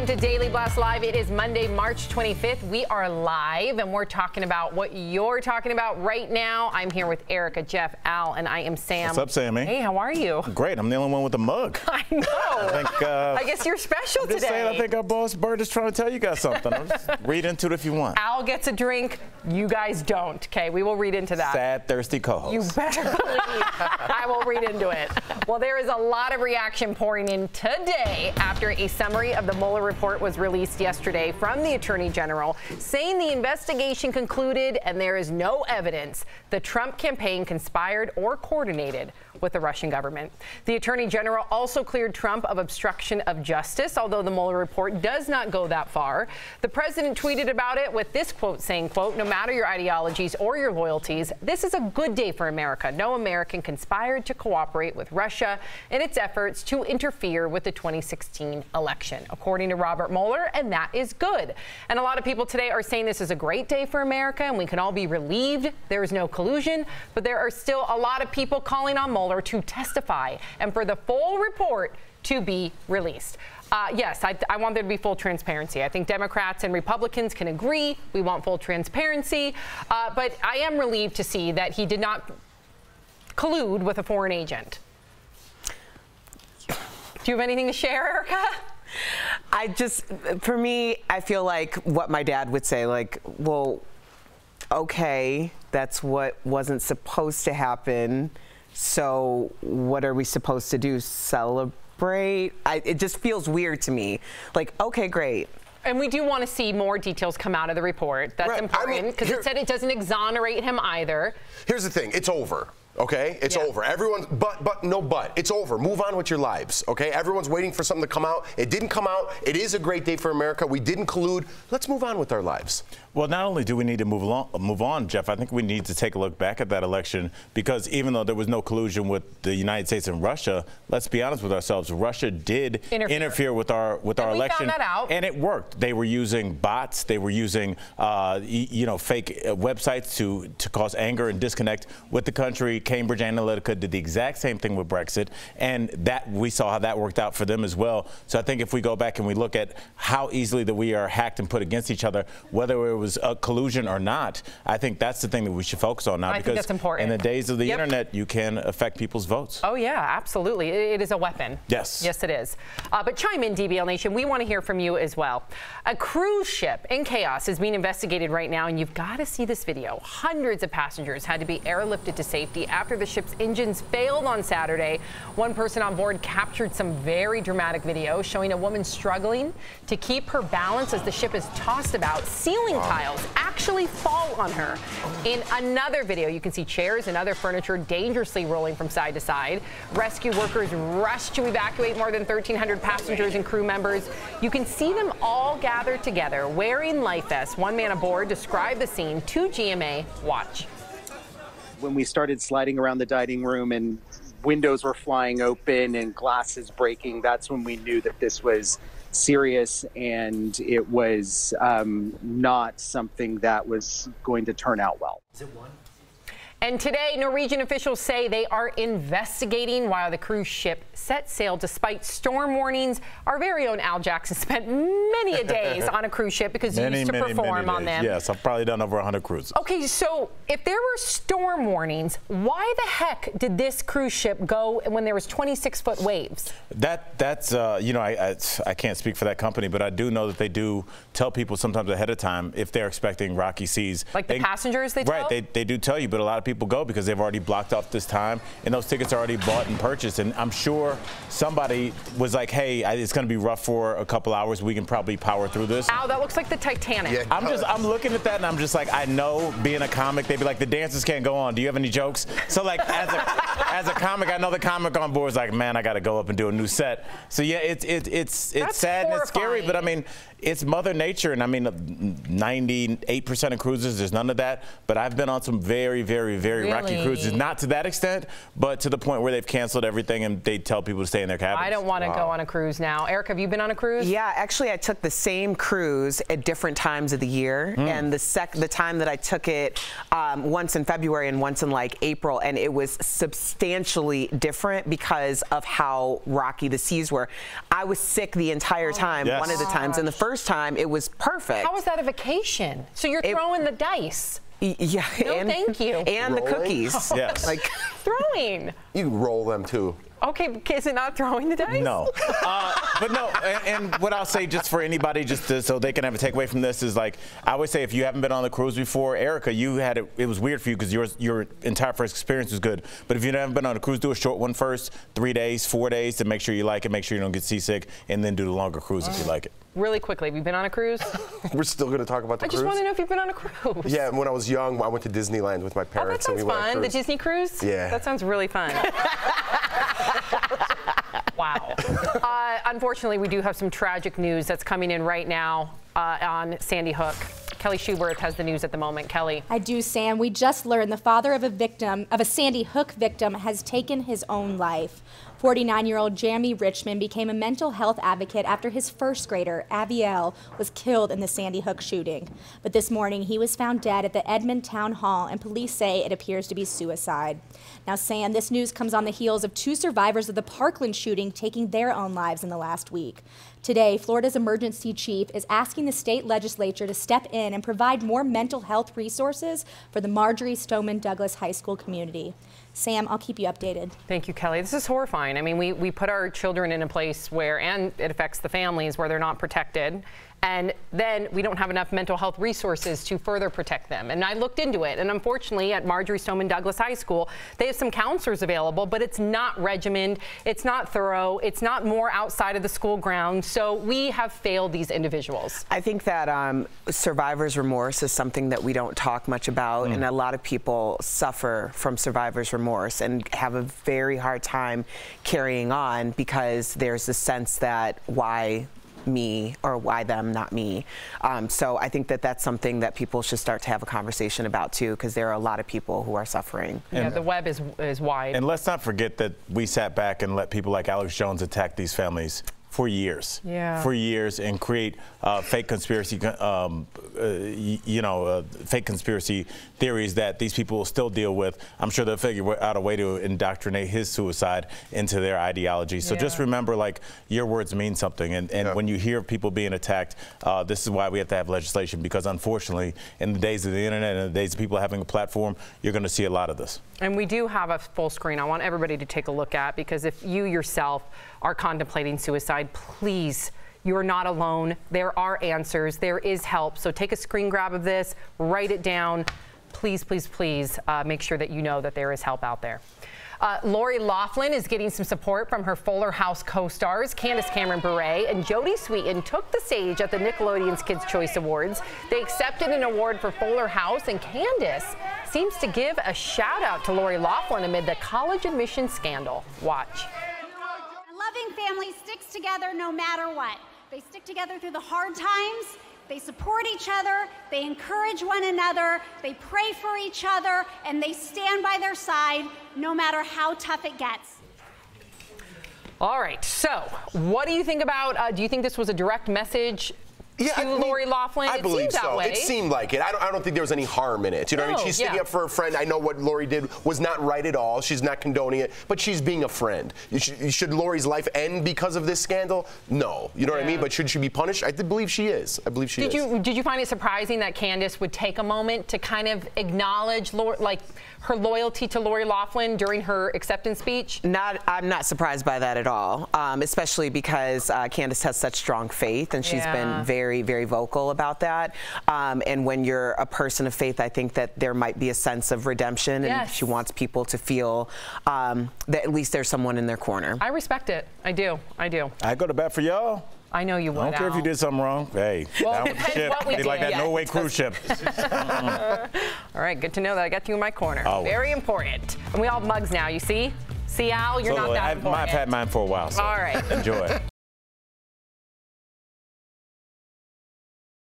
Welcome to Daily Blast Live. It is Monday, March 25th. We are live, and we're talking about what you're talking about right now. I'm here with Erica, Jeff, Al, and I am Sam. What's up, Sammy? Hey, how are you? Great. I'm the only one with a mug. I know. I guess you're special today. Just saying, I think our boss Bird is trying to tell you guys something. I'll just read into it if you want. Al gets a drink. You guys don't. Okay, we will read into that. Sad, thirsty co-host. You better believe I will read into it. Well, there is a lot of reaction pouring in today after a summary of the Mueller report was released yesterday from the Attorney General, saying the investigation concluded and there is no evidence the Trump campaign conspired or coordinated with the Russian government. The Attorney General also cleared Trump of obstruction of justice, although the Mueller report does not go that far. The president tweeted about it with this quote saying, quote, "No matter your ideologies or your loyalties, this is a good day for America. No American conspired to cooperate with Russia in its efforts to interfere with the 2016 election," according to Robert Mueller, and that is good. And a lot of people today are saying this is a great day for America and we can all be relieved there is no collusion, but there are still a lot of people calling on Mueller to testify and for the full report to be released. Yes, I want there to be full transparency. I think Democrats and Republicans can agree we want full transparency, but I am relieved to see that he did not collude with a foreign agent. Do you have anything to share, Erica? For me, I feel like what my dad would say, like, well, okay, that's what wasn't supposed to happen. So what are we supposed to do? Celebrate? It just feels weird to me. Like, okay, great. And we do want to see more details come out of the report. That's important because it said it doesn't exonerate him either. Here's the thing. It's over. Okay, it's over. Everyone, it's over. Move on with your lives. Okay, everyone's waiting for something to come out. It didn't come out. It is a great day for America. We didn't collude. Let's move on with our lives. Well, not only do we need to move on, Jeff, I think we need to take a look back at that election because even though there was no collusion with the United States and Russia, let's be honest with ourselves, Russia did interfere with our election. We found that out. And it worked. They were using bots. They were using, fake websites to cause anger and disconnect with the country. Cambridge Analytica did the exact same thing with Brexit, and that we saw how that worked out for them as well. So I think if we go back and we look at how easily that we are hacked and put against each other, whether it was a collusion or not, I think that's the thing that we should focus on now. I think that's important. In the days of the internet, you can affect people's votes. Oh, yeah, absolutely. It is a weapon. Yes. Yes, it is. But chime in, DBL Nation. We want to hear from you as well. A cruise ship in chaos is being investigated right now, and you've got to see this video. Hundreds of passengers had to be airlifted to safety after the ship's engines failed on Saturday. One person on board captured some very dramatic video showing a woman struggling to keep her balance as the ship is tossed about. Ceiling tiles actually fall on her. In another video, you can see chairs and other furniture dangerously rolling from side to side. Rescue workers rushed to evacuate more than 1,300 passengers and crew members. You can see them all gathered together wearing life vests. One man aboard described the scene to GMA. Watch. When we started sliding around the dining room and windows were flying open and glasses breaking, that's when we knew that this was serious and it was not something that was going to turn out well. Is it one? And today, Norwegian officials say they are investigating why the cruise ship set sail despite storm warnings. Our very own Al Jackson spent many a days on a cruise ship because he used to perform on them. Yes, I've probably done over 100 cruises. Okay, so if there were storm warnings, why the heck did this cruise ship go when there was 26-foot waves? That's I can't speak for that company, but I do know that they do tell people sometimes ahead of time if they're expecting rocky seas. Like the passengers they tell? Right, they do tell you, but a lot of people go because they've already blocked off this time and those tickets are already bought and purchased, and I'm sure somebody was like, hey, it's going to be rough for a couple hours, we can probably power through this. Al, that looks like the Titanic. Yeah, I'm looking at that and I'm just like, I know being a comic, they'd be like, the dancers can't go on, do you have any jokes? So like as a comic, I know the comic on board is like, man, I got to go up and do a new set. So yeah, it's sad and it's scary, but I mean, it's Mother Nature, and I mean, 98% of cruises, there's none of that. But I've been on some very, very, very rocky cruises. Not to that extent, but to the point where they've canceled everything and they tell people to stay in their cabins. I don't want to go on a cruise now. Eric, have you been on a cruise? Yeah, actually, I took the same cruise at different times of the year. And the time that I took it, once in February and once in like April, and it was substantial. substantially different because of how rocky the seas were. I was sick the entire time, one of the times, and the first time it was perfect. How was that a vacation? So you're throwing the dice. Yeah, no, thank you. And the cookies. Yes. Like throwing. You roll them too. Okay, is it not throwing the dice? No. But no, and what I'll say just for anybody, so they can have a takeaway from this, is like, I always say if you haven't been on the cruise before, Erica, you had it was weird for you because your entire first experience was good. But if you haven't been on a cruise, do a short one first, 3 days, 4 days to make sure you like it, make sure you don't get seasick, and then do the longer cruise if you like it. Really quickly, have you been on a cruise? We're still going to talk about the cruise? I just want to know if you've been on a cruise. Yeah, when I was young, I went to Disneyland with my parents. Oh, that sounds fun. The Disney cruise? Yeah. That sounds really fun. Wow. Unfortunately, we do have some tragic news that's coming in right now on Sandy Hook. Kelly Schubert has the news at the moment. Kelly. I do, Sam. We just learned the father of a Sandy Hook victim has taken his own life. 49-year-old Jamie Richmond became a mental health advocate after his first grader, Aviel, was killed in the Sandy Hook shooting. But this morning, he was found dead at the Edmond Town Hall, and police say it appears to be suicide. Now, Sam, this news comes on the heels of 2 survivors of the Parkland shooting taking their own lives in the last week. Today, Florida's emergency chief is asking the state legislature to step in and provide more mental health resources for the Marjorie Stoneman Douglas High School community. Sam, I'll keep you updated. Thank you, Kelly. This is horrifying. I mean, we put our children in a place where, and it affects the families, where they're not protected. And then we don't have enough mental health resources to further protect them. And I looked into it. And unfortunately, at Marjorie Stoneman Douglas High School, they have some counselors available, but it's not regimented, it's not thorough, it's not more outside of the school grounds. So we have failed these individuals. I think that survivor's remorse is something that we don't talk much about. And a lot of people suffer from survivor's remorse and have a very hard time carrying on because there's a sense that why me or why them, not me. So I think that that's something that people should start to have a conversation about too, because there are a lot of people who are suffering. Yeah, the web is wide. And let's not forget that we sat back and let people like Alex Jones attack these families for years. Yeah. For years, and create fake conspiracy, fake conspiracy theories that these people will still deal with. I'm sure they'll figure out a way to indoctrinate his suicide into their ideology. So just remember, like, your words mean something. And when you hear people being attacked, this is why we have to have legislation, because unfortunately, in the days of the internet and the days of people having a platform, you're going to see a lot of this. And we do have a full screen I want everybody to take a look at, because if you yourself are contemplating suicide, please, you are not alone. There are answers. There is help. So take a screen grab of this, write it down. Please, please, please make sure that you know that there is help out there. Lori Loughlin is getting some support from her Fuller House co-stars, Candace Cameron Bure and Jodie Sweetin took the stage at the Nickelodeon's Kids' Choice Awards. They accepted an award for Fuller House, and Candace seems to give a shout out to Lori Loughlin amid the college admission scandal. Watch. A loving family sticks together no matter what. They stick together through the hard times. They support each other, they encourage one another, they pray for each other, and they stand by their side no matter how tough it gets. All right, so what do you think about, do you think this was a direct message to Lori Loughlin? I believe so. That way. It seemed like it. I don't think there was any harm in it. You know what I mean? She's sticking up for a friend. I know what Lori did was not right at all. She's not condoning it, but she's being a friend. Should Lori's life end because of this scandal? No. You know what I mean? But should she be punished? I believe she is. I believe she is. Did you find it surprising that Candace would take a moment to kind of acknowledge her loyalty to Lori Loughlin during her acceptance speech? I'm not surprised by that at all, especially because Candace has such strong faith, and she's been very, very vocal about that. And when you're a person of faith, I think that there might be a sense of redemption, and she wants people to feel that at least there's someone in their corner. I respect it. I do. I do. I go to bat for y'all. I know you would. I don't care if you did something wrong. Hey, well, down with the ship. They like that Norway cruise ship. All right, good to know that I got you in my corner. Oh. Very important. And we all have mugs now, you see? See, Al, you're not that important. I've had mine for a while, so all right. enjoy it.